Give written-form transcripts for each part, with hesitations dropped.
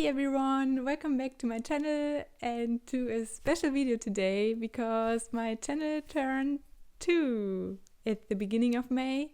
Hey everyone, welcome back to my channel and to a special video today because my channel turned 2 at the beginning of May,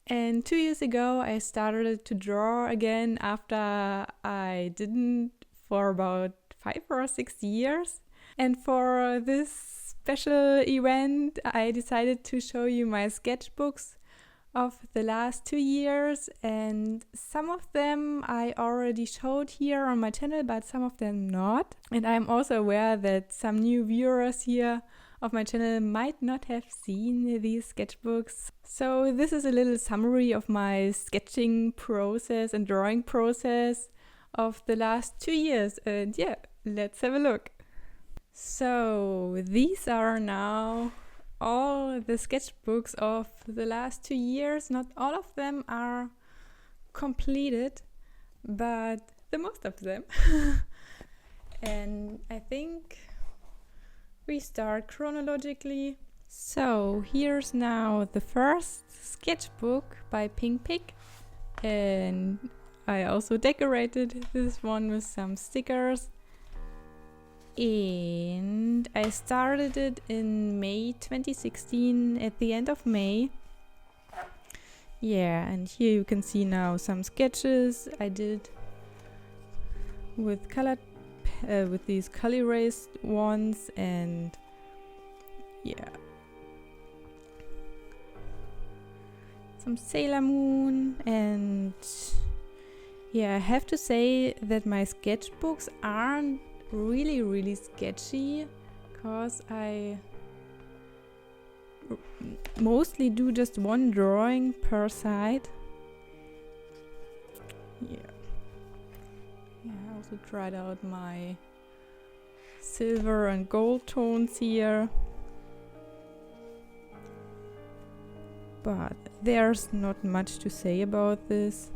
and 2 years ago I started to draw again after I didn't for about 5 or 6 years. And for this special event I decided to show you my sketchbooks of the last 2 years, and some of them I already showed here on my channel, but some of them not. And I'm also aware that some new viewers here of my channel might not have seen these sketchbooks. So this is a little summary of my sketching process and drawing process of the last 2 years, and yeah, let's have a look. So these are now all the sketchbooks of the last 2 years. Not all of them are completed, but the most of them. And I think we start chronologically. So here's now the first sketchbook by Pig, and I also decorated this one with some stickers. And I started it in May 2016, at the end of May. Yeah, and here you can see now some sketches I did with with these color erased ones, and yeah, some Sailor Moon. And yeah, I have to say that my sketchbooks aren't really sketchy, because I mostly do just one drawing per side. Yeah, I also tried out my silver and gold tones here, but there's not much to say about this.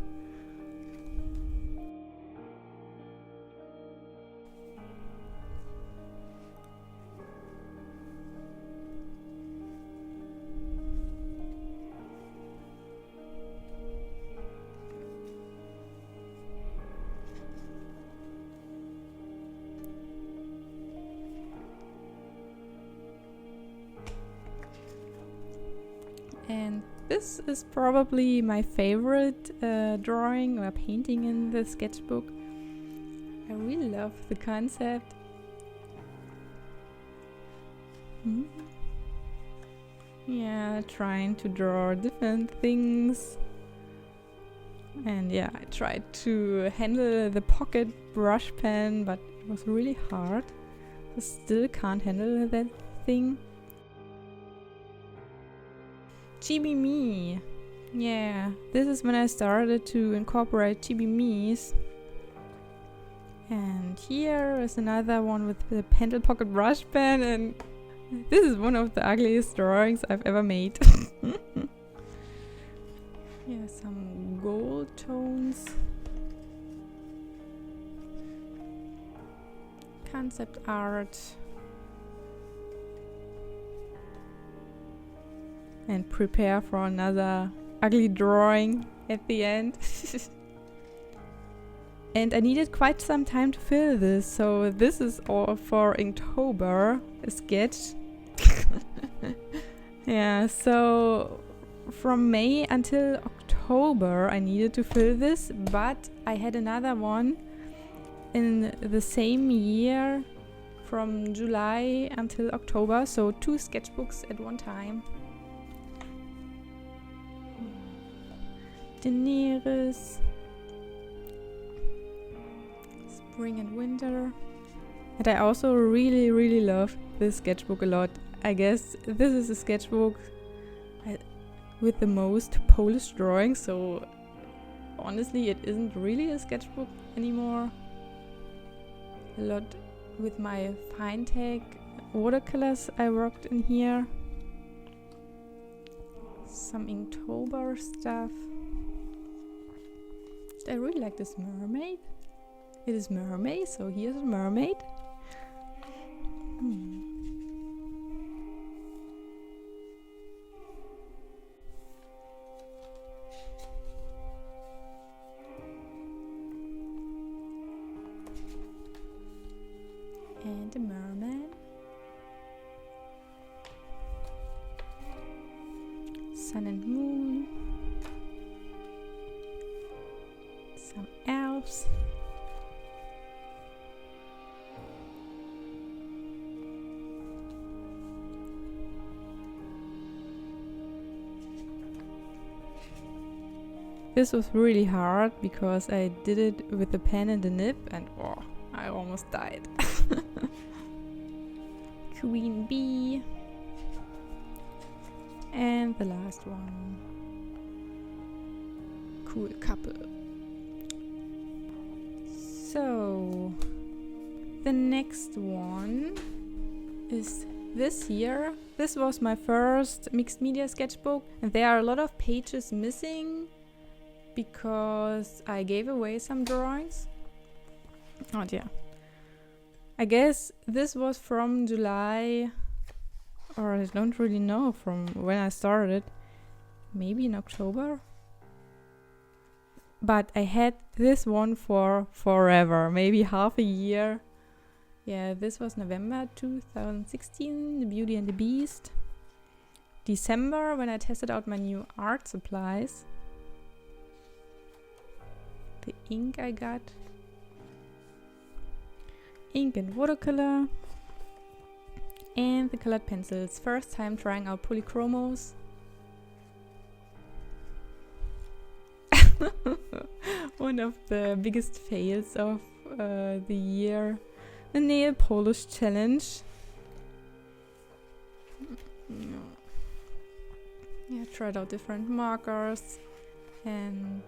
And this is probably my favorite drawing or painting in the sketchbook. I really love the concept. Yeah, trying to draw different things. And yeah, I tried to handle the pocket brush pen, but it was really hard. I still can't handle that thing. Chibi Me. Yeah, this is when I started to incorporate Chibi Me's. And here is another one with the Pentel pocket brush pen, and this is one of the ugliest drawings I've ever made. Yeah, some gold tones. Concept art. And prepare for another ugly drawing at the end. And I needed quite some time to fill this, so this is all for Inktober, a sketch. Yeah, so from May until October I needed to fill this, but I had another one in the same year from July until October, so 2 sketchbooks at one time. Daenerys, spring and winter. And I also really love this sketchbook a lot. I guess this is a sketchbook with the most Polish drawings, so honestly it isn't really a sketchbook anymore. A lot with my fine tag watercolors I worked in here. Some Inktober stuff. I really like this mermaid. It is mermaid, so here's a mermaid. and a merman. Sun and moon. Some elves. This was really hard because I did it with a pen and a nib and oh, I almost died. Queen bee. And the last one. Cool couple. So, the next one is this year. This was my first mixed media sketchbook and there are a lot of pages missing because I gave away some drawings. Oh yeah. I guess this was from July, or I don't really know from when I started. Maybe in October. But I had this one for forever, maybe half a year. Yeah, this was November 2016, The Beauty and the Beast. December, when I tested out my new art supplies. The ink I got. Ink and watercolor. And the colored pencils. First time trying out polychromos. One of the biggest fails of the year. The nail polish challenge. Yeah, tried out different markers. And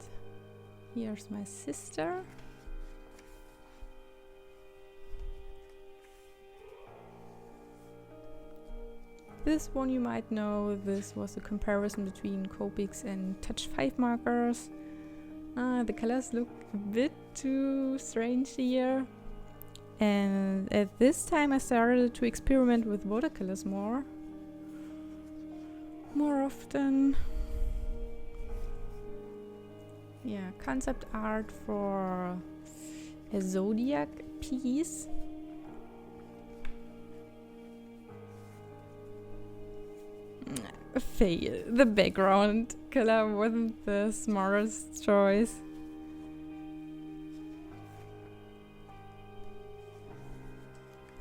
here's my sister. This one you might know, this was a comparison between Copics and Touch 5 markers. The colors look a bit too strange here. And at this time I started to experiment with watercolors more often. Yeah, concept art for a zodiac piece. A fail. The background color wasn't the smartest choice.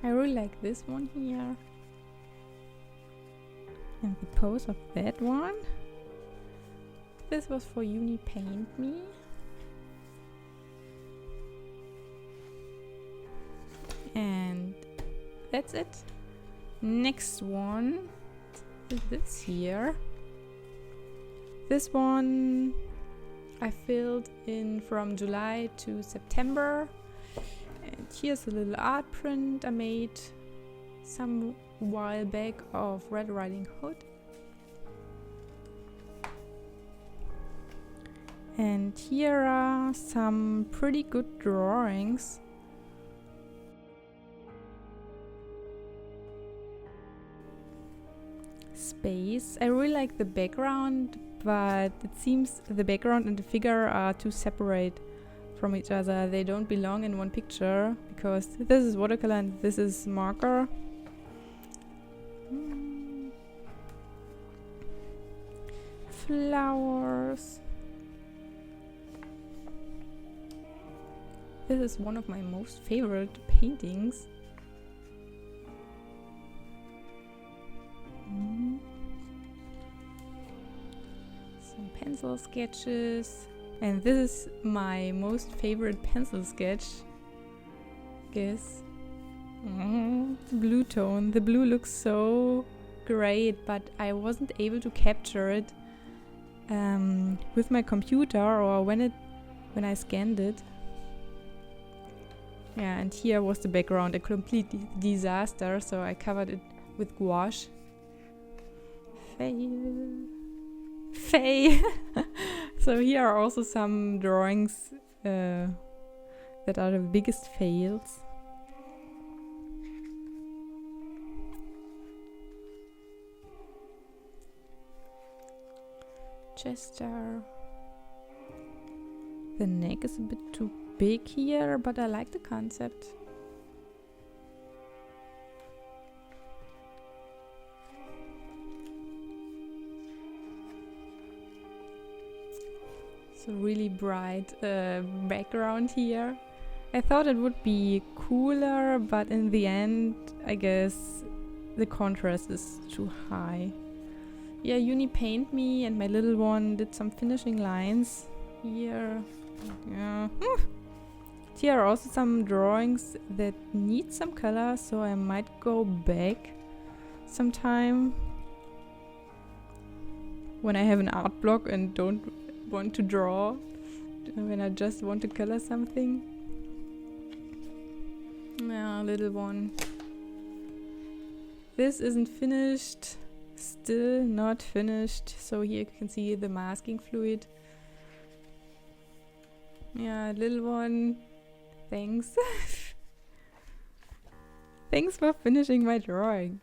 I really like this one here. And the pose of that one. This was for Uni Paint Me. And that's it. Next one is this here. This one I filled in from July to September. And here's a little art print I made some while back of Red Riding Hood. And here are some pretty good drawings. Space. I really like the background, but it seems the background and the figure are too separate from each other. They don't belong in one picture because this is watercolor and this is marker. Flowers. This is one of my most favorite paintings. Some pencil sketches. And this is my most favorite pencil sketch. Guess. The blue tone. The blue looks so great, but I wasn't able to capture it with my computer or when I scanned it. Yeah, and here was the background, a complete disaster, so I covered it with gouache. Fail. So here are also some drawings that are the biggest fails. Chester. The neck is a bit too big here, but I like the concept. So really bright background here. I thought it would be cooler, but in the end, I guess the contrast is too high. Yeah, Uni Paint Me and my little one did some finishing lines here. Yeah. Here are also some drawings that need some color, so I might go back sometime when I have an art block and don't want to draw, when I just want to color something. Yeah, little one. This isn't finished, still not finished. So here you can see the masking fluid. Yeah, little one. Thanks. Thanks for finishing my drawing.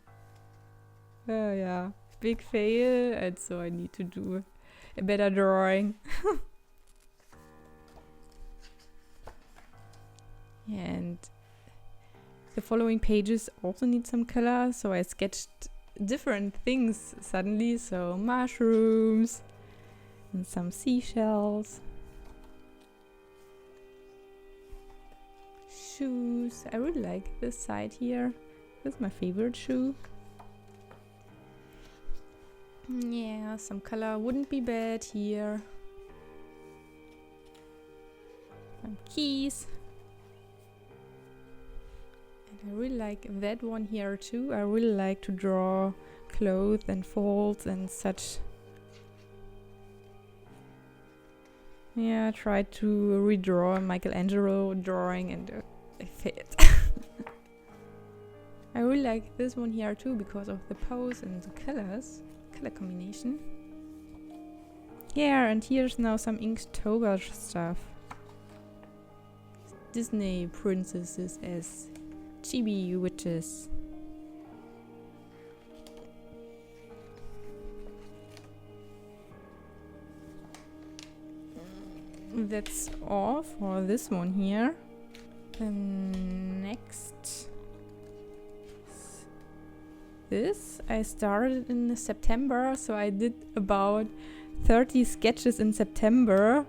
Oh yeah, big fail, and so I need to do a better drawing. And the following pages also need some color, so I sketched different things suddenly. So mushrooms and some seashells. Shoes. I really like this side here. This is my favorite shoe. Yeah, some color wouldn't be bad here. Some keys. And I really like that one here too. I really like to draw clothes and folds and such. Yeah, I tried to redraw a Michelangelo drawing and I failed. I really like this one here too because of the pose and the colors, color combination. Yeah, and here's now some Inktober stuff. Disney princesses as chibi witches. That's all for this one here. Next, this I started in September, so I did about 30 sketches in September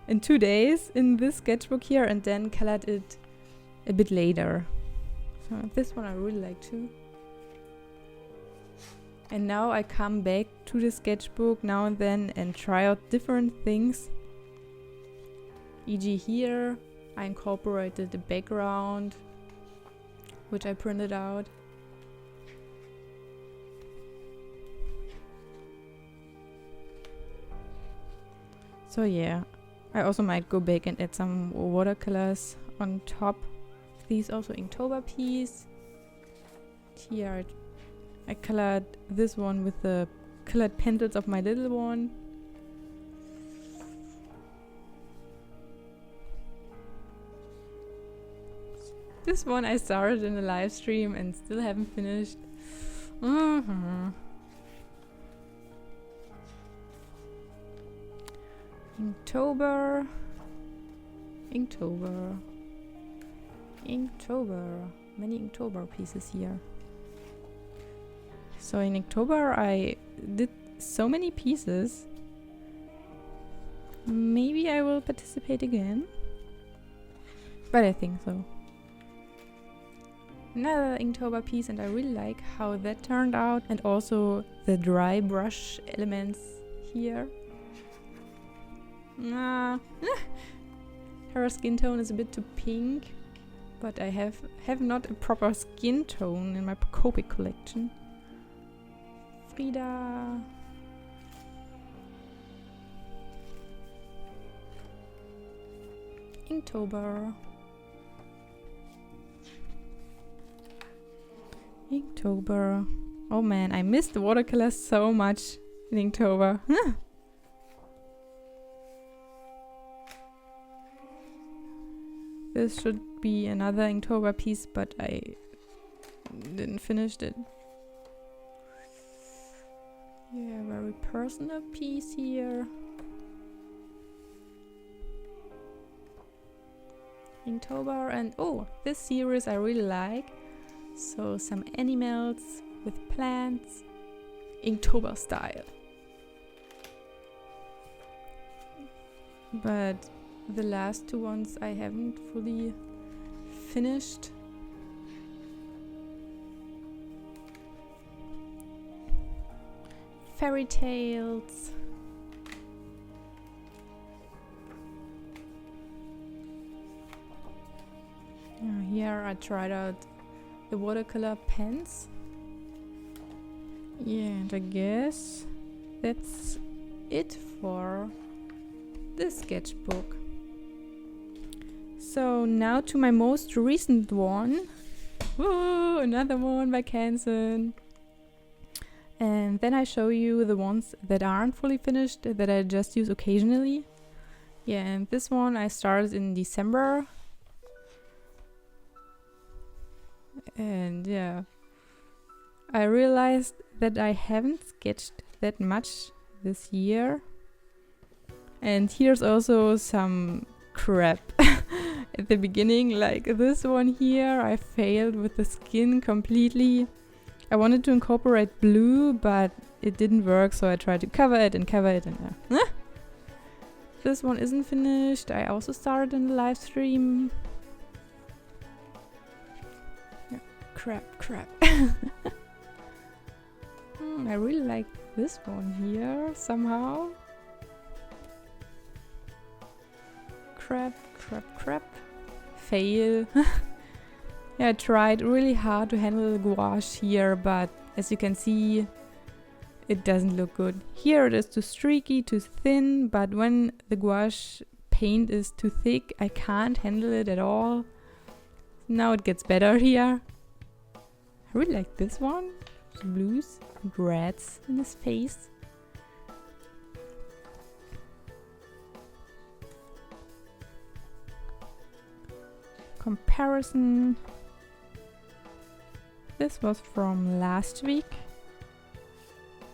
in 2 days in this sketchbook here, and then colored it a bit later. So this one I really like too. And now I come back to the sketchbook now and then and try out different things. E.g. here, I incorporated the background, which I printed out. So yeah, I also might go back and add some watercolors on top. These also Inktober piece. Here I colored this one with the colored pencils of my little one. This one I started in a live stream and still haven't finished. Inktober. Inktober. Inktober. Many Inktober pieces here. So in Inktober I did so many pieces. Maybe I will participate again. But I think so. Another Inktober piece, and I really like how that turned out, and also the dry brush elements here. Her skin tone is a bit too pink, but I have not a proper skin tone in my Copic collection. Frida. Inktober. Inktober. Oh man, I missed the watercolors so much in Inktober. This should be another Inktober piece, but I didn't finish it. Yeah, very personal piece here. Inktober, and oh, this series I really like. So some animals with plants, Inktober style. but the last two ones I haven't fully finished. Fairy tales. Here I tried out the watercolor pens. Yeah, and I guess that's it for this sketchbook. So now to my most recent one. Woo, another one by Canson. And then I show you the ones that aren't fully finished, that I just use occasionally. Yeah, and this one I started in December. And yeah, I realized that I haven't sketched that much this year. And here's also some crap at the beginning, like this one here. I failed with the skin completely. I wanted to incorporate blue, but it didn't work, so I tried to cover it and this one isn't finished. I also started in the live stream. Yeah, crap. I really like this one here somehow. Crap. Fail. Yeah, I tried really hard to handle the gouache here, but as you can see, it doesn't look good. Here it is too streaky, too thin, but when the gouache paint is too thick, I can't handle it at all. Now it gets better here. I really like this one. Blues and reds in his face. Comparison. This was from last week.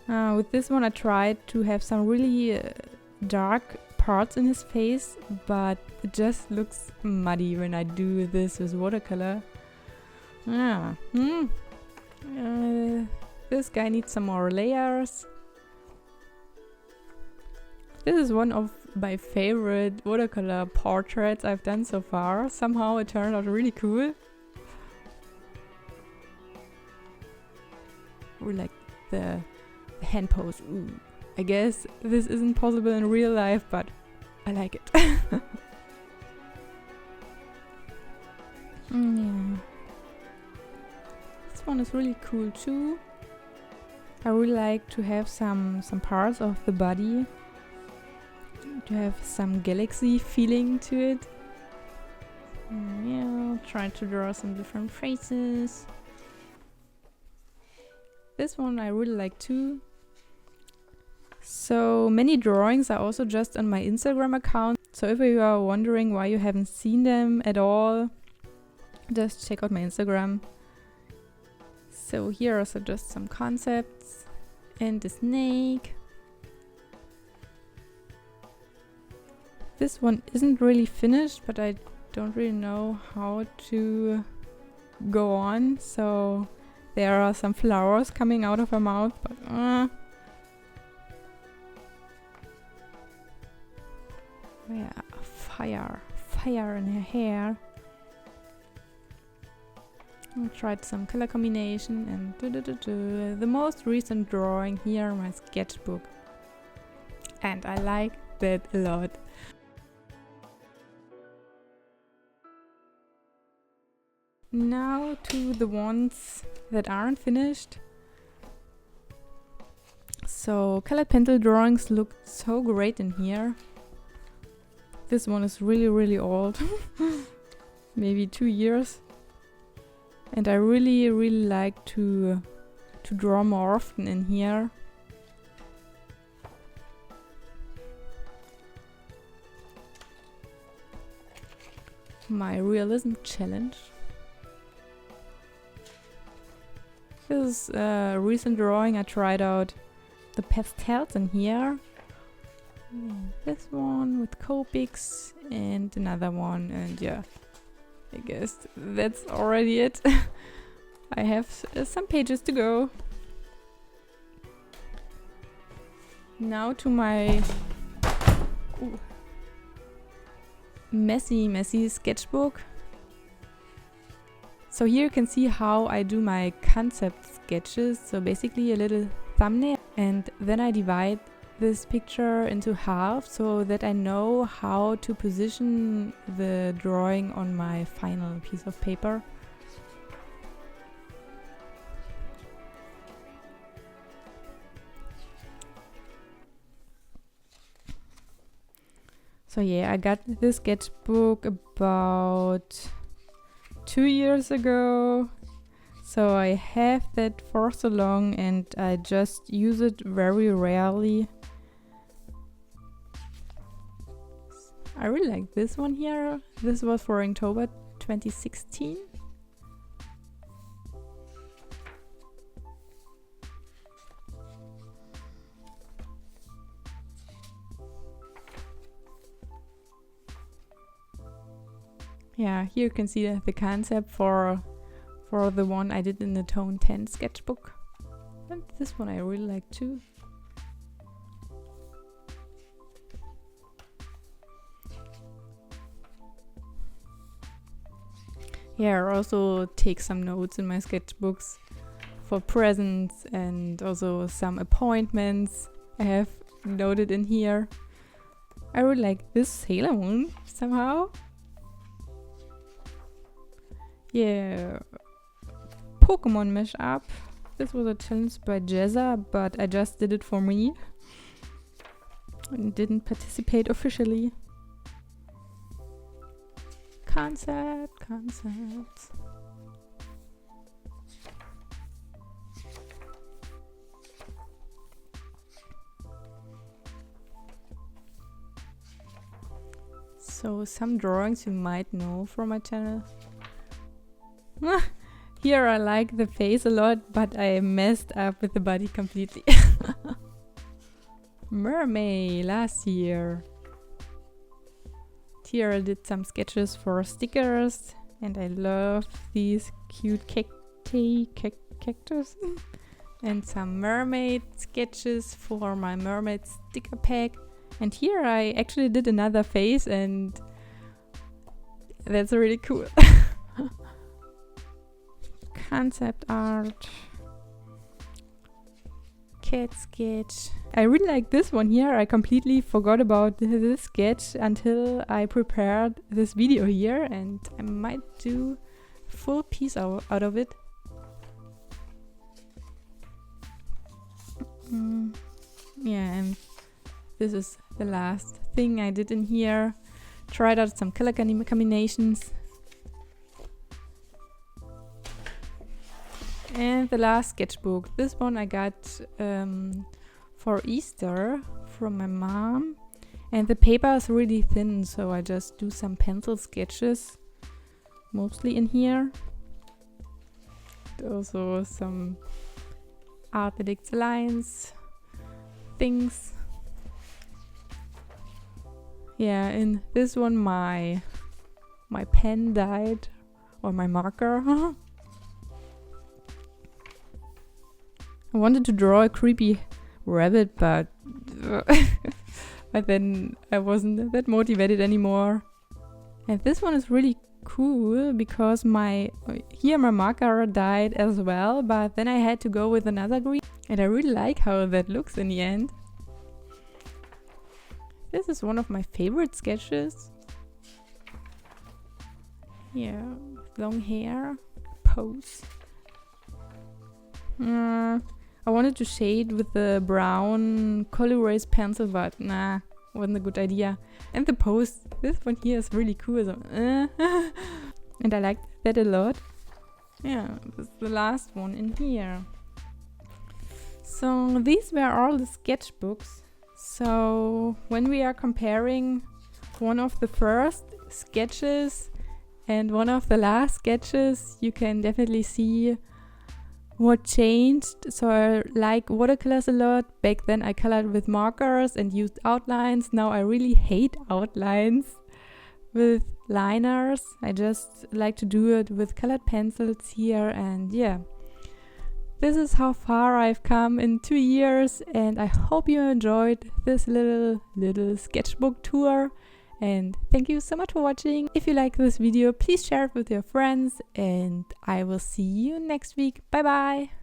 With this one I tried to have some really dark parts in his face, but it just looks muddy when I do this with watercolor. This guy needs some more layers. This is one of my favorite watercolor portraits I've done so far. Somehow it turned out really cool. Really like the hand pose. Ooh. I guess this isn't possible in real life, but I like it. Yeah. This one is really cool too. I really like to have some parts of the body to have some galaxy feeling to it. Yeah, try to draw some different faces. This one I really like too. So many drawings are also just on my Instagram account. So if you are wondering why you haven't seen them at all, just check out my Instagram. So here are also just some concepts and the snake. This one isn't really finished, but I don't really know how to go on. So there are some flowers coming out of her mouth, but yeah, fire in her hair. I tried some color combination and the most recent drawing here, my sketchbook, and I like that a lot. Now to the ones that aren't finished. So colored pencil drawings look so great in here. This one is really old, maybe 2 years. And I really like to draw more often in here. My realism challenge. This is a recent drawing. I tried out the pastels in here. This one with Copics and another one, and yeah, I guess that's already it. I have some pages to go. Now to my messy sketchbook. So here you can see how I do my concept sketches. So basically a little thumbnail, and then I divide this picture into half so that I know how to position the drawing on my final piece of paper. So yeah, I got this sketchbook about 2 years ago. So I have that for so long and I just use it very rarely. I really like this one here. This was for Inktober 2016. Yeah, here you can see the concept for the one I did in the Tone 10 sketchbook. And this one I really like too. Yeah, I also take some notes in my sketchbooks for presents and also some appointments I have noted in here. I really like this Sailor Moon somehow. Yeah, Pokemon mashup. This was a challenge by Jezza, but I just did it for me and didn't participate officially. Concepts. So some drawings you might know from my channel. Here I like the face a lot, but I messed up with the body completely. Mermaid last year. Here I did some sketches for stickers, and I love these cute cactus and some mermaid sketches for my mermaid sticker pack. And here I actually did another face, and that's really cool. Concept art, cat sketch. I really like this one here. I completely forgot about this sketch until I prepared this video here, and I might do a full piece out of it. Yeah, and this is the last thing I did in here. Tried out some color combinations. And the last sketchbook. This one I got for Easter from my mom. And the paper is really thin, so I just do some pencil sketches. Mostly in here. Also some art addicts lines, things. Yeah, in this one my pen died, or my marker. I wanted to draw a creepy rabbit, but then I wasn't that motivated anymore. And this one is really cool because my marker died as well, but then I had to go with another green, and I really like how that looks in the end. This is one of my favorite sketches. Yeah, long hair, pose. I wanted to shade with the brown Colorways pencil, but nah, wasn't a good idea. And the pose, this one here is really cool. So, and I like that a lot. Yeah, this is the last one in here. So these were all the sketchbooks. So when we are comparing one of the first sketches and one of the last sketches, you can definitely see what changed. So I like watercolors a lot. Back then I colored with markers and used outlines. Now I really hate outlines with liners. I just like to do it with colored pencils here, and yeah. This is how far I've come in 2 years, and I hope you enjoyed this little sketchbook tour. And thank you so much for watching. If you like this video, please share it with your friends, and I will see you next week. Bye bye!